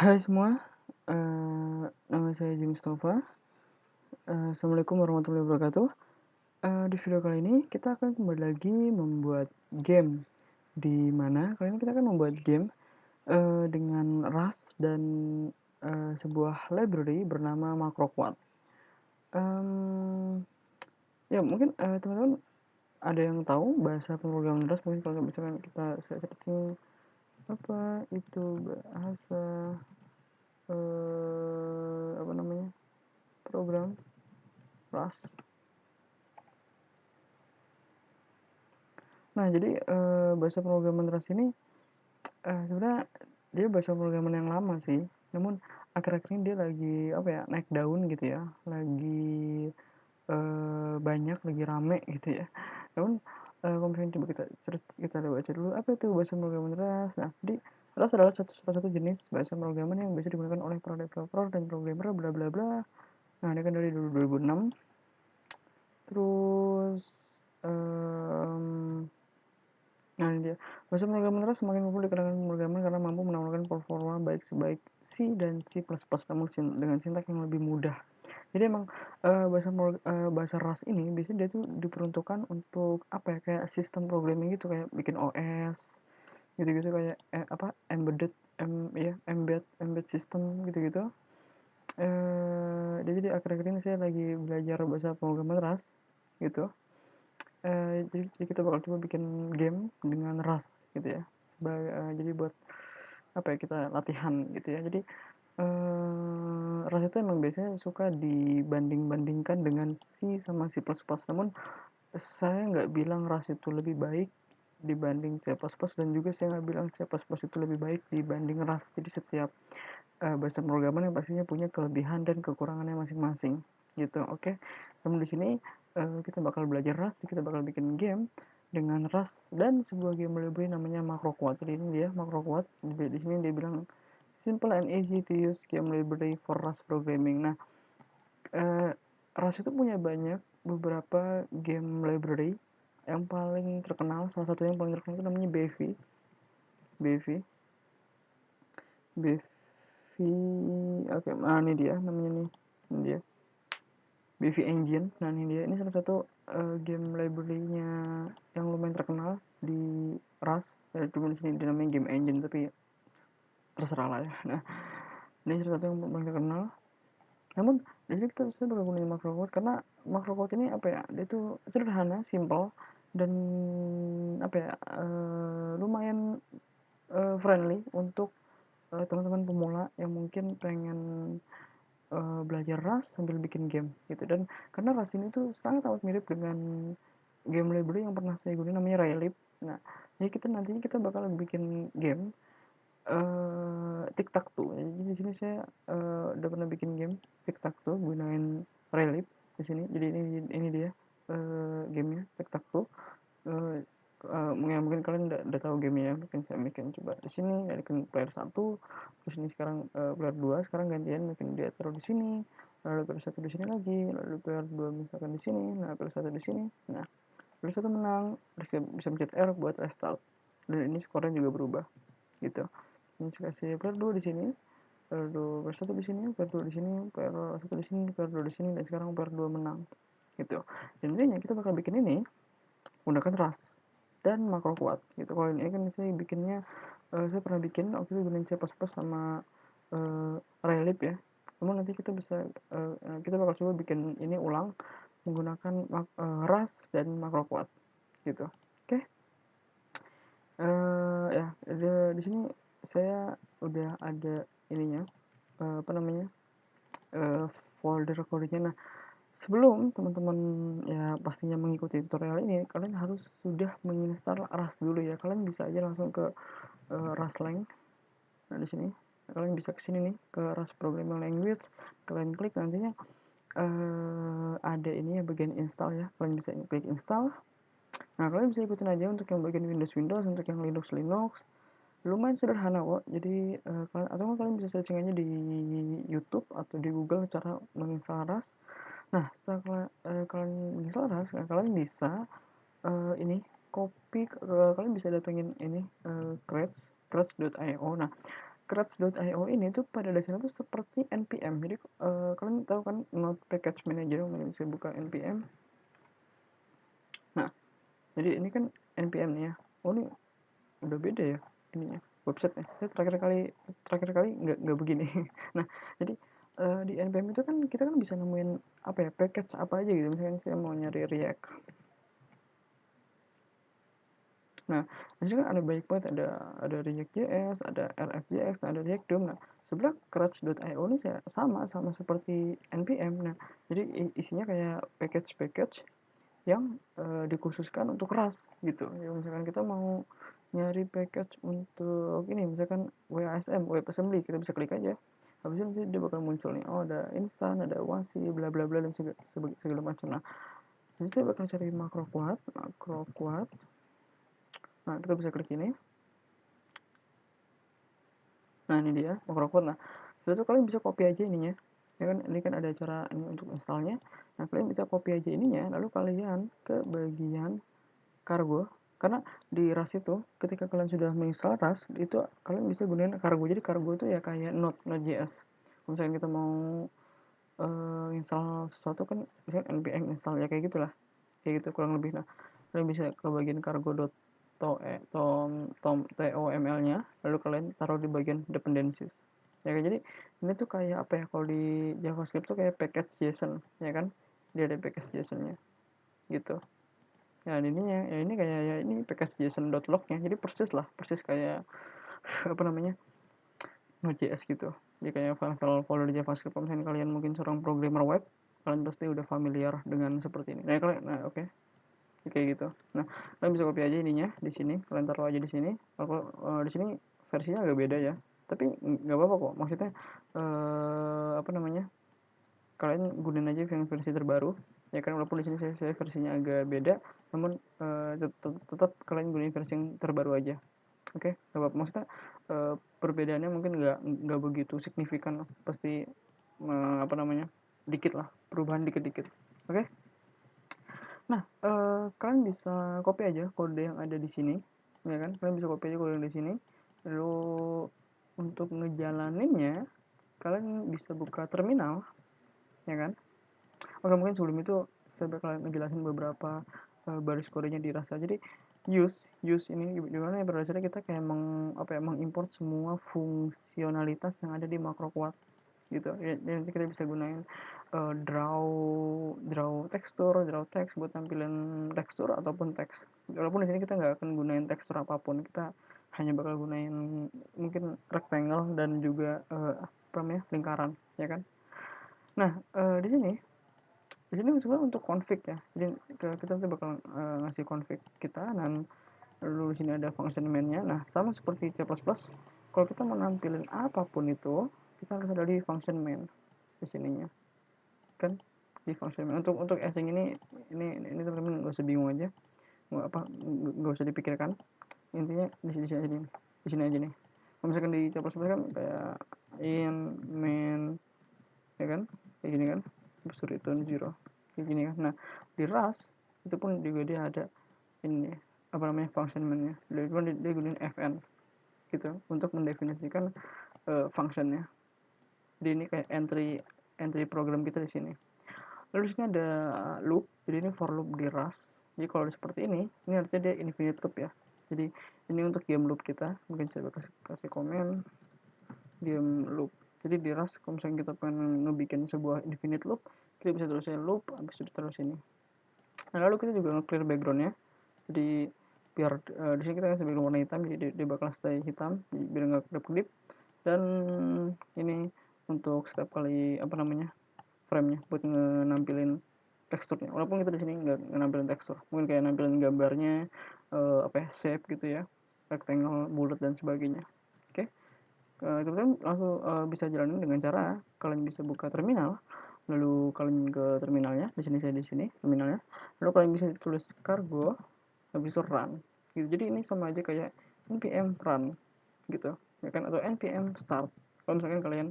Hai semua, nama saya James Tova. Assalamualaikum warahmatullahi wabarakatuh. Di video kali ini kita akan kembali lagi membuat game, di mana kali ini kita akan membuat game dengan Rust dan sebuah library bernama MacroQuad. Ya mungkin teman-teman ada yang tahu bahasa pemrograman Rust. Mungkin kalau misalkan kita searching apa itu bahasa apa namanya program Rust. Nah, jadi bahasa pemrograman Rust ini sebenarnya dia bahasa pemrograman yang lama sih. Namun akhir-akhir ini dia lagi apa ya naik daun gitu ya, lagi banyak, lagi rame gitu ya. Namun kalau misalnya coba kita search, kita baca dulu apa itu bahasa pemrograman Rust. Nah, jadi Rust adalah salah satu jenis bahasa pemrograman yang biasa digunakan oleh para developer dan programmer bla bla bla. Nah, ini kan dari 2006. Terus nah ini dia. Bahasa pemrograman Rust semakin populer di kalangan pemrograman karena mampu menawarkan performa baik sebaik C dan C++, namun dengan sintak yang lebih mudah. Jadi emang bahasa Rust ini biasanya dia tuh diperuntukkan untuk apa ya, kayak sistem programming gitu, kayak bikin OS gitu-gitu, kayak embed system gitu-gitu. Jadi akhir-akhir ini saya lagi belajar bahasa pemrograman Rust gitu. Jadi kita bakal coba bikin game dengan Rust gitu ya. Jadi buat apa ya, kita latihan gitu ya. Jadi Rust itu emang biasanya suka dibanding-bandingkan dengan C sama C++. Namun saya nggak bilang Rust itu lebih baik dibanding C++, dan juga saya nggak bilang C++ itu lebih baik dibanding Rust. Jadi setiap bahasa pemrograman yang pastinya punya kelebihan dan kekurangannya masing-masing gitu. Oke. Namun di sini kita bakal belajar Rust, kita bakal bikin game dengan Rust dan sebuah game library namanya MacroQuad. Jadi ini dia MacroQuad. Di sini dia bilang simple and easy to use game library for Rust programming. Nah, Rust itu punya beberapa game library. Yang paling terkenal, salah satunya yang paling terkenal itu namanya Beefy. Beefy. Oke, ini dia namanya nih. Ini dia. Beefy Engine. Nah, ini dia. Ini salah satu game library-nya yang lumayan terkenal di Rust. Cuma di sini dinamain game engine, tapi terserah lah ya. Nah, ini salah satu yang paling terkenal. Namun di sini kita bisa bergabung MacroQuad karena MacroQuad ini apa ya? Dia tuh sederhana, simple, dan apa ya? Lumayan friendly untuk teman-teman pemula yang mungkin pengen belajar Rust sambil bikin game gitu. Dan karena Rust ini tuh sangat amat mirip dengan game library yang pernah saya gunakan namanya Raylib. Nah, jadi nantinya kita bakal bikin game tic-tac-toe. Jadi di sini saya udah pernah bikin game tic-tac-toe gunain Raylib di sini. Jadi ini dia gamenya tic-tac-toe. Mungkin kalian udah tahu gamenya ya. Mungkin saya bikin coba di sini, bikin player 1, terus ini sekarang player 2, sekarang gantian mungkin dia taruh di sini, lalu player 1 di sini lagi, lalu player 2 misalkan di sini, nah player 1 di sini. Nah, player 1 menang, terus bisa mencet R buat restart. Dan ini skornya juga berubah gitu. Ini saya kasih player 2 di sini, player 2 player 1 di sini, player 2 di sini, player 1 di sini, player 2 di sini, dan sekarang player 2 menang gitu. Dan intinya kita bakal bikin ini menggunakan Rust dan MacroQuad gitu. Kalau ini kan saya bikinnya saya pernah bikin waktu itu gunain C++ sama Raylib ya. Namun nanti kita bakal coba bikin ini ulang menggunakan Rust dan MacroQuad gitu. Oke. Ya, di sini saya udah ada ininya apa namanya? Folder codingnya. Nah, sebelum teman-teman ya pastinya mengikuti tutorial ini, kalian harus sudah menginstal Rust dulu ya. Kalian bisa aja langsung ke Rustlang. Nah, di sini kalian bisa ke sini nih, ke Rust Programming Language. Kalian klik, nantinya ada ini ya bagian install ya. Kalian bisa klik install. Nah, kalian bisa ikutin aja untuk yang bagian Windows, untuk yang Linux. Lumayan sederhana kok. Jadi atau kalian bisa searching aja di YouTube atau di Google cara menginstal Rust. Nah, setelah kalian menginstal Rust, kalian bisa ini kalian bisa datengin ini crates.io. Nah, Crutch.io ini tuh pada dasarnya tuh seperti npm. Jadi kalian tahu kan Node Package Manager yang bisa buka npm. Nah, jadi ini kan npm nih ya. Oh, ini udah beda ya ininya websitenya. Saya terakhir kali nggak begini. Nah, jadi di npm itu kan kita kan bisa nemuin apa ya, package apa aja gitu. Misalnya saya mau nyari React. Nah, di sini kan ada banyak banget, ada React.js, ada RxJS, ada React DOM. Nah, sebenarnya Crutch.io ini sama seperti npm. Nah, jadi isinya kayak package-package yang dikhususkan untuk Rust gitu. Ya, misalkan kita mau nyari package untuk ini, misalkan WebAssembly, kita bisa klik aja. Habis itu nanti dia bakal muncul nih, oh ada instan, ada wasi, bla bla bla dan segala macam. Nah, jadi saya bakal cari makro quad. Nah, kita bisa klik ini. Nah, ini dia makro quad. Nah, setelah itu kalian bisa copy aja ininya. Ya kan, ini kan ada cara ini untuk installnya. Nah, kalian bisa copy aja ininya, lalu kalian ke bagian kargo. Karena di Rust itu ketika kalian sudah menginstal Rust itu kalian bisa gunain kargo. Jadi kargo itu ya kayak Node.js. Misalnya kita mau install sesuatu kan misalnya npm install ya kayak gitulah, kayak gitu kurang lebih. Nah, kalian bisa ke bagian cargo.toml-nya, lalu kalian taruh di bagian dependencies. Ya kan, jadi ini tuh kayak apa ya, kalau di JavaScript tuh kayak package JSON, ya kan? Dia ada package JSON-nya gitu. Ya ininya, ya ini kayak ya ini package JSON.log-nya. Jadi persis kayak apa namanya? Node.js gitu. Jadi kayak file-file folder di JavaScript. Kalau misalnya kalian mungkin seorang programmer web, kalian pasti udah familiar dengan seperti ini. Oke. Kayak gitu. Nah, kalian bisa copy aja ininya di sini. Kalian taruh aja di sini. Kalau di sini versinya agak beda ya. Tapi nggak apa-apa kok. Maksudnya apa namanya? Kalian gunain aja yang versi terbaru. Ya kan, walaupun di sini saya versinya agak beda, namun tetap kalian gunain versi yang terbaru aja. Oke, maksudnya perbedaannya mungkin nggak begitu signifikan, pasti apa namanya, dikit lah, perubahan dikit-dikit. Oke. Nah, kalian bisa copy aja kode yang ada di sini, ya kan? Kalian bisa copy aja kode yang di sini. Lalu untuk ngejalaninnya, kalian bisa buka terminal, ya kan? Oke, mungkin sebelum itu saya bakal ngejelasin beberapa baris kodenya di Rust. Jadi use ini gimana ya, berdasarnya kita kayak mengimport semua fungsionalitas yang ada di makro quad gitu. Ya, nanti kita bisa gunain draw tekstur, draw text buat tampilin tekstur ataupun teks. Walaupun di sini kita nggak akan gunain tekstur apapun, kita hanya bakal gunain mungkin rectangle dan juga apa namanya, lingkaran, ya kan? Nah, di sini sebenarnya untuk config ya. Jadi kita nanti bakal ngasih config kita, dan lalu di sini ada function main-nya. Nah, sama seperti C++, kalau kita mau nampilin apapun itu, kita harus ada di function main di sininya. Kan di function main. Untuk async ini teman-teman nggak usah bingung aja. Nggak usah dipikirkan. Intinya di sini aja nih. Di sini aja nih. Kalau misalkan di C++ kan kayak in main, ya kan? Kayak gini kan. Terus return 0. Kayak gini kan. Nah, di Rust itu pun juga dia ada ini apa namanya, function main-nya. Dia gunain fn gitu untuk mendefinisikan functionnya. Jadi ini kayak entry program kita di sini. Lalu di sini ada loop. Jadi ini for loop di Rust. Jadi kalau seperti ini artinya dia infinite loop ya. Jadi ini untuk game loop kita. Mungkin saya kasih komen game loop. Jadi di Rust kalau misalnya kita pengen ngebikin sebuah infinite loop, kita bisa terusin loop habis itu terus ini. Nah, lalu kita juga nge-clear backgroundnya. Jadi biar di sini kita kasih background warna hitam, jadi dia bakal stay hitam biar nggak kedip-kedip. Dan ini untuk setiap kali apa namanya, frame-nya buat nampilin teksturnya. Walaupun kita di sini nggak nampilin tekstur, mungkin kayak nampilin gambarnya, apa ya, shape gitu ya, rectangle, bulat dan sebagainya. Oke. Teman-teman langsung bisa jalanin dengan cara kalian bisa buka terminal, lalu kalian ke terminalnya, di sini saya di sini terminalnya, lalu kalian bisa tulis cargo habis itu run gitu. Jadi ini sama aja kayak npm run gitu, ya kan, atau npm start kalau misalkan kalian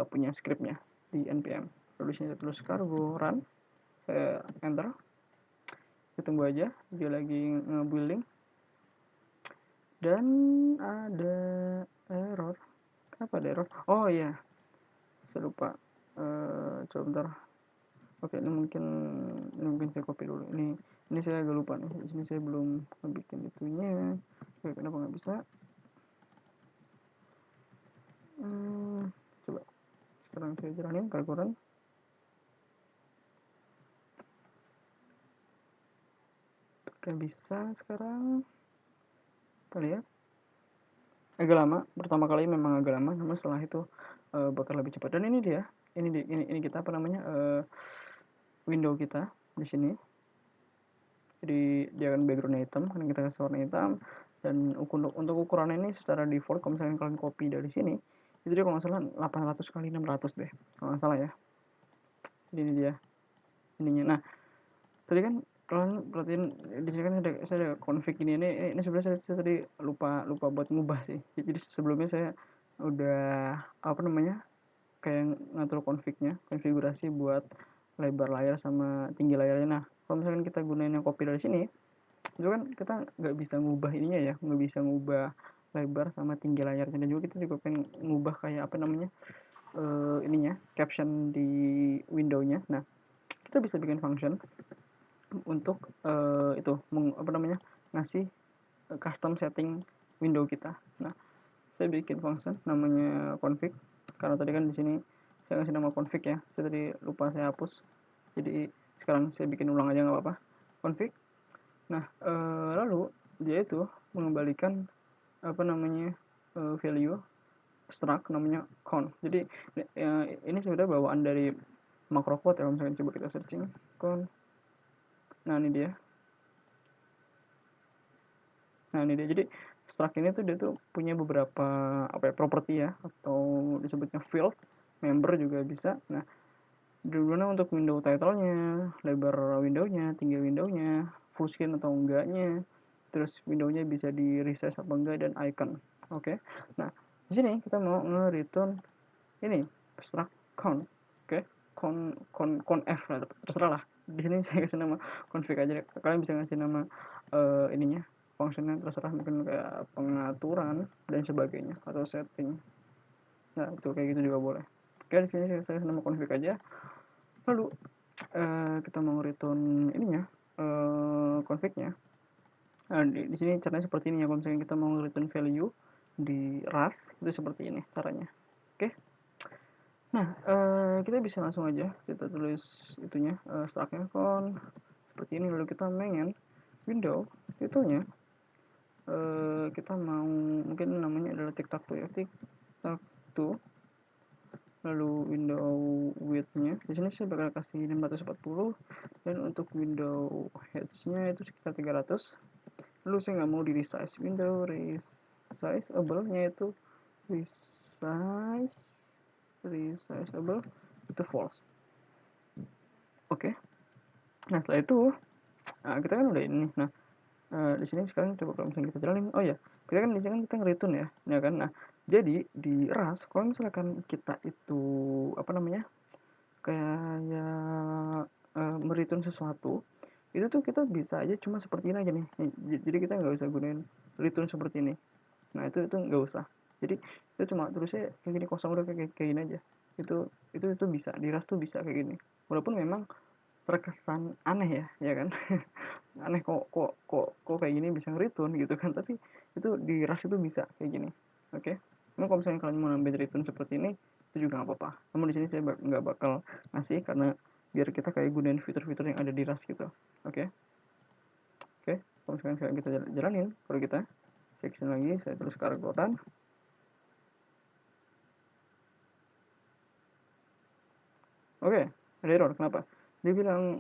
punya scriptnya di npm. Lalu di sini tulis cargo run, saya enter, kita tunggu aja dia lagi nge-building dan ada error. Apa ada error? Oh iya, saya lupa. Coba bentar. Oke, ini mungkin saya copy dulu. Ini saya agak lupa nih. Di sini saya belum bikin itunya. Oke, kenapa nggak bisa? Coba sekarang saya jalanin kalkulan. Oke, bisa sekarang. Kita lihat. Agak lama. Pertama kali memang agak lama, namun setelah itu bakal lebih cepat. Dan ini dia. Ini kita apa namanya? Window kita di sini. Jadi dia akan backgroundnya hitam karena kita kasih warna hitam, dan untuk ukurannya ini secara default kalau misalnya kalian copy dari sini itu dia kalau nggak salah 800 kali 600 deh kalau nggak salah ya. Jadi ini dia ininya. Nah tadi kan kalian perhatiin di sini kan saya ada config ini sebenarnya saya tadi lupa buat ngubah sih. Jadi sebelumnya saya udah apa namanya kayak ngatur konfigurasi buat lebar layar sama tinggi layarnya. Nah kalau misalkan kita gunain yang copy dari sini itu kan kita nggak bisa ngubah ininya ya, nggak bisa ngubah lebar sama tinggi layarnya, dan juga kita juga pengen ngubah kayak apa namanya ininya caption di windownya. Nah kita bisa bikin function untuk itu apa namanya ngasih custom setting window kita. Nah saya bikin function namanya config, karena tadi kan di sini saya ngasih nama config ya, saya tadi lupa saya hapus, jadi sekarang saya bikin ulang aja nggak apa-apa. Config. Nah, lalu dia itu mengembalikan apa namanya value struct namanya count. Jadi ini sudah bawaan dari macro code ya. Misalnya coba kita searching count. Nah ini dia. Jadi struct ini tuh dia tuh punya beberapa apa ya properti ya, atau disebutnya field, member juga bisa. Nah dimana untuk window title-nya, lebar windownya, tinggi windownya, full screen atau enggaknya, terus windownya bisa di resize apa enggak, dan icon. Oke. Nah di sini kita mau nge-return ini struct count. Oke. Count f lah, terserah lah. Di sini saya kasih nama config aja. Kalian bisa ngasih nama ininya functionnya terserah, mungkin kayak pengaturan dan sebagainya atau setting. Nah itu kayak gitu juga boleh. Oke, di sini saya kasih nama config aja. Lalu kita mau return ininya config-nya. Nah, di sini caranya seperti ini ya. Kalau misalnya kita mau return value di Rust itu seperti ini caranya. Oke. Nah, kita bisa langsung aja kita tulis itunya struct-nya con seperti ini, lalu kita main window itunya kita mau mungkin namanya adalah tic-tac-toe ya, tic-tac-toe. Lalu window width-nya di sini saya bakal kasih 640, dan untuk window height-nya itu sekitar 300. Lalu saya nggak mau di resize, window resizable-nya itu resizable itu false. Oke. Nah setelah itu kita kan udah ini. Nah di sini sekarang coba kalau misalnya kita jalanin. Oh ya, kita kan di sini kita nge-return ya kan. Nah jadi di Rust kalau misalkan kita itu apa namanya kayak mereturn sesuatu, itu tuh kita bisa aja cuma seperti ini aja nih. Jadi kita nggak usah gunain return seperti ini. Nah itu nggak usah. Jadi itu cuma tulisnya kayak gini kosong, udah kayak gini aja. Itu bisa di Rust tuh bisa kayak gini. Walaupun memang terkesan aneh ya kan. Aneh kok kayak gini bisa nge-return gitu kan, tapi itu di Rust itu bisa kayak gini. Oke. Namun kalau misalnya kalian mau nambah return seperti ini itu juga nggak apa-apa. Namun di sini saya nggak bakal ngasih karena biar kita kayak gunain fitur-fitur yang ada di Rust gitu. Oke. Kalau sekarang kita jalanin, kalau kita section lagi, saya terus ke argotan. Oke, ada error. Kenapa? Dia bilang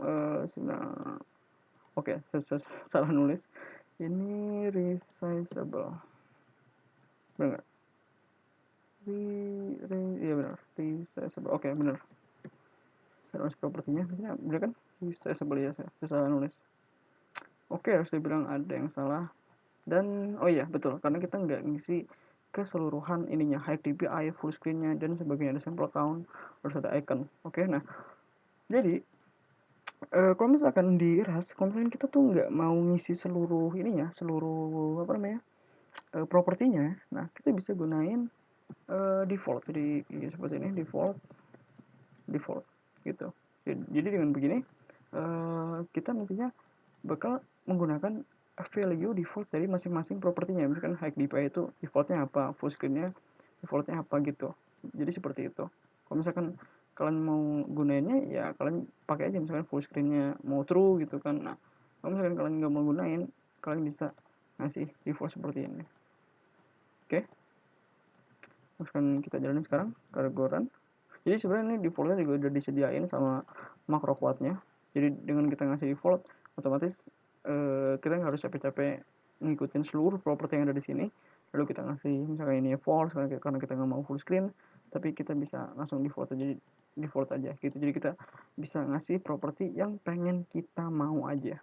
oke, saya salah nulis. Ini resizable. Benar nggak? Iya benar. Resizable. Oke, benar. Saya nulis propertinya. Benar kan? Resizable ya, saya salah nulis. Oke, harus dibilang ada yang salah. Dan oh iya betul, karena kita nggak ngisi keseluruhan ininya, high DPI, full screen-nya dan sebagainya, ada sampel count, harus ada icon. Oke, nah jadi kalau misalkan di Rust, kalau misalkan kita tuh nggak mau ngisi seluruh ininya, seluruh apa namanya propertinya, nah kita bisa gunain default. Jadi ya, seperti ini, default gitu. Jadi dengan begini kita nantinya bakal menggunakan value default dari masing-masing propertinya. Misalkan high DPI itu defaultnya apa, full screennya defaultnya apa gitu. Jadi seperti itu. Kalau misalkan kalian mau gunainnya ya kalian pakai aja, misalkan full screennya mau true gitu kan. Nah kalau misalkan kalian nggak mau gunain, kalian bisa ngasih default seperti ini. Oke, misalkan kita jalanin sekarang Kargoran. Jadi sebenarnya ini defaultnya juga udah disediain sama makro kuatnya. Jadi dengan kita ngasih default, otomatis kita nggak harus capek-capek ngikutin seluruh properti yang ada di sini. Lalu kita ngasih misalkan ini false karena kita nggak mau full screen, tapi kita bisa langsung default aja, jadi default aja gitu. Jadi kita bisa ngasih properti yang pengen kita mau aja.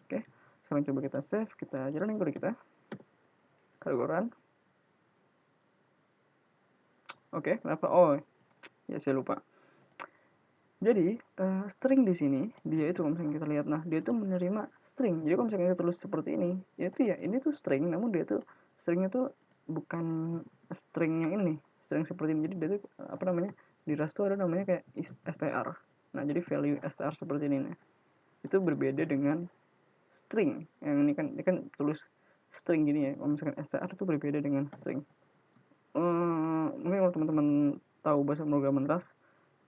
Oke, sekarang coba kita save, kita jalanin kode kita. Kargoran. Oke, kenapa? Oh, ya saya lupa. Jadi string di sini dia itu kalau misalnya kita lihat, nah dia itu menerima string. Jadi kalau misalnya kita tulis seperti ini, itu ya ini tuh string, namun dia tuh stringnya tuh bukan string yang ini, string seperti ini. Jadi dia tuh apa namanya, di Rust tuh ada namanya kayak str. Nah jadi value str seperti ini nih, itu berbeda dengan string. Yang ini kan tulis string gini ya. Kalau misalkan str itu berbeda dengan string. Mungkin kalau teman-teman tahu bahasa pemrograman Rust,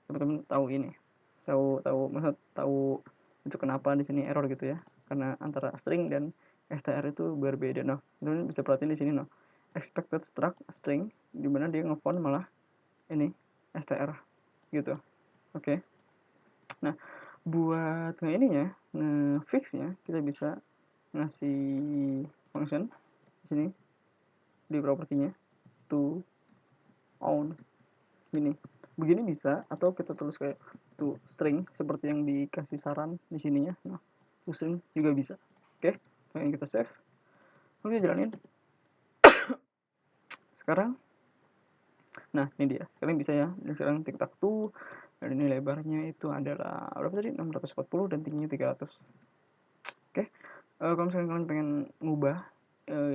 teman-teman tahu ini, tahu itu kenapa di sini error gitu ya, karena antara string dan str itu berbeda. Nah teman-teman bisa perhatiin di sini, nah expected struct string dimana dia ngefont malah ini str gitu. Oke. Nah buat ininya, fixnya kita bisa ngasih function di sini di propertinya to own gini. Begini bisa, atau kita tulis kayak to string seperti yang dikasih saran di sininya. Nah, to string juga bisa. Oke, yang kita save. Oke, jalanin. Sekarang, nah ini dia. Kalian bisa ya. Dan sekarang tiktak tuh, dan ini lebarnya itu adalah berapa tadi? 640 dan tingginya 300. Oke. Kalau misalnya kalian pengen ngubah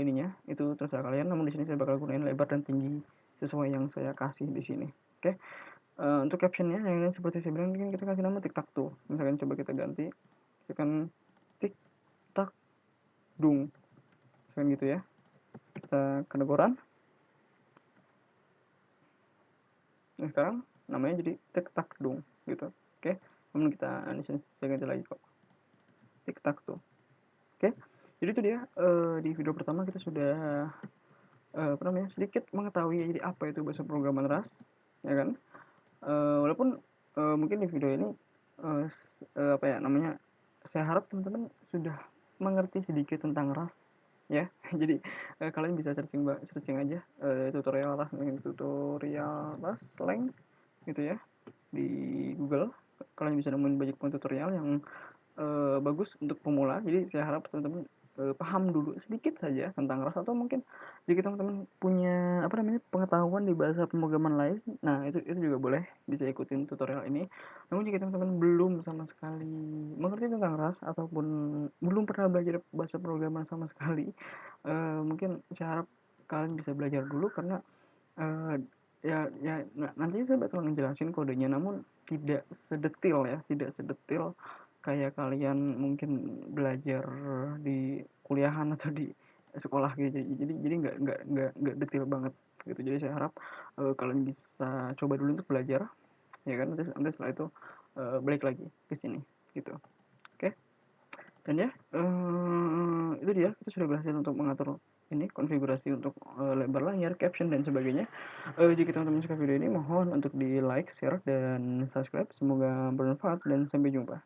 ininya, itu terserah kalian. Namun di sini saya bakal gunain lebar dan tinggi sesuai yang saya kasih di sini. Oke. Untuk captionnya yang seperti saya bilang, kan kita kasih nama tiktak tuh. Misalkan coba kita ganti, kita kan tiktak dung, misalkan gitu ya. Kita kenegoran. Nah sekarang namanya jadi tiktak dung gitu. Oke. Namun kita di sini saya ganti lagi kok, tiktak tuh. Oke. Jadi itu dia, di video pertama kita sudah apa namanya, sedikit mengetahui jadi apa itu bahasa programan Rust, ya kan. Walaupun mungkin di video ini apa ya namanya, saya harap teman-teman sudah mengerti sedikit tentang Rust ya. Jadi kalian bisa searching aja tutorial Rust Slang gitu ya di Google. Kalian bisa nemuin banyak tutorial yang bagus untuk pemula. Jadi saya harap teman-teman paham dulu sedikit saja tentang Rust, atau mungkin jika teman-teman punya apa namanya pengetahuan di bahasa pemrograman lain, nah itu juga boleh, bisa ikutin tutorial ini. Namun jika teman-teman belum sama sekali mengerti tentang Rust ataupun belum pernah belajar bahasa pemrograman sama sekali, mungkin saya harap kalian bisa belajar dulu, karena ya nanti saya bakal ngejelasin kodenya, namun tidak sedetil kayak kalian mungkin belajar di kuliahan atau di sekolah gitu. Jadi nggak detail banget gitu. Jadi saya harap kalian bisa coba dulu untuk belajar, ya kan. Nanti setelah itu balik lagi ke sini gitu. Oke. Dan ya itu dia, kita sudah berhasil untuk mengatur ini konfigurasi untuk lebar layar, caption dan sebagainya. Jika teman-teman suka video ini, mohon untuk di like, share dan subscribe. Semoga bermanfaat dan sampai jumpa.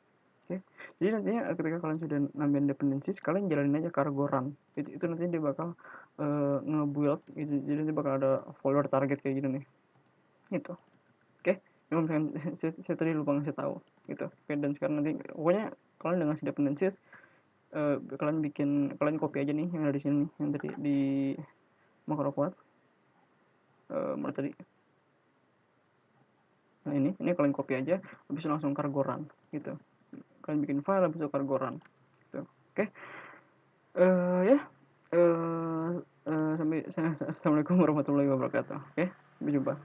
Oke. Jadi nantinya ketika kalian sudah nambahin dependencies, kalian jalanin aja cargo run. Itu nantinya dia bakal nge-build gitu. Jadi nanti bakal ada folder target kayak gini nih. Gitu. Oke. Yang misalkan saya tadi lupa ngasih tahu gitu. Oke, dan sekarang nanti pokoknya kalian udah ngasih dependencies, kalian copy aja nih yang ada di sini nih, yang tadi di makro kuat. Mana tadi? Nah ini kalian copy aja, habis itu langsung cargo run gitu. Kalian bikin file, habis itu cargo run gitu. Oke. Ya. Sampai assalamualaikum warahmatullahi wabarakatuh. Oke. Sampai jumpa.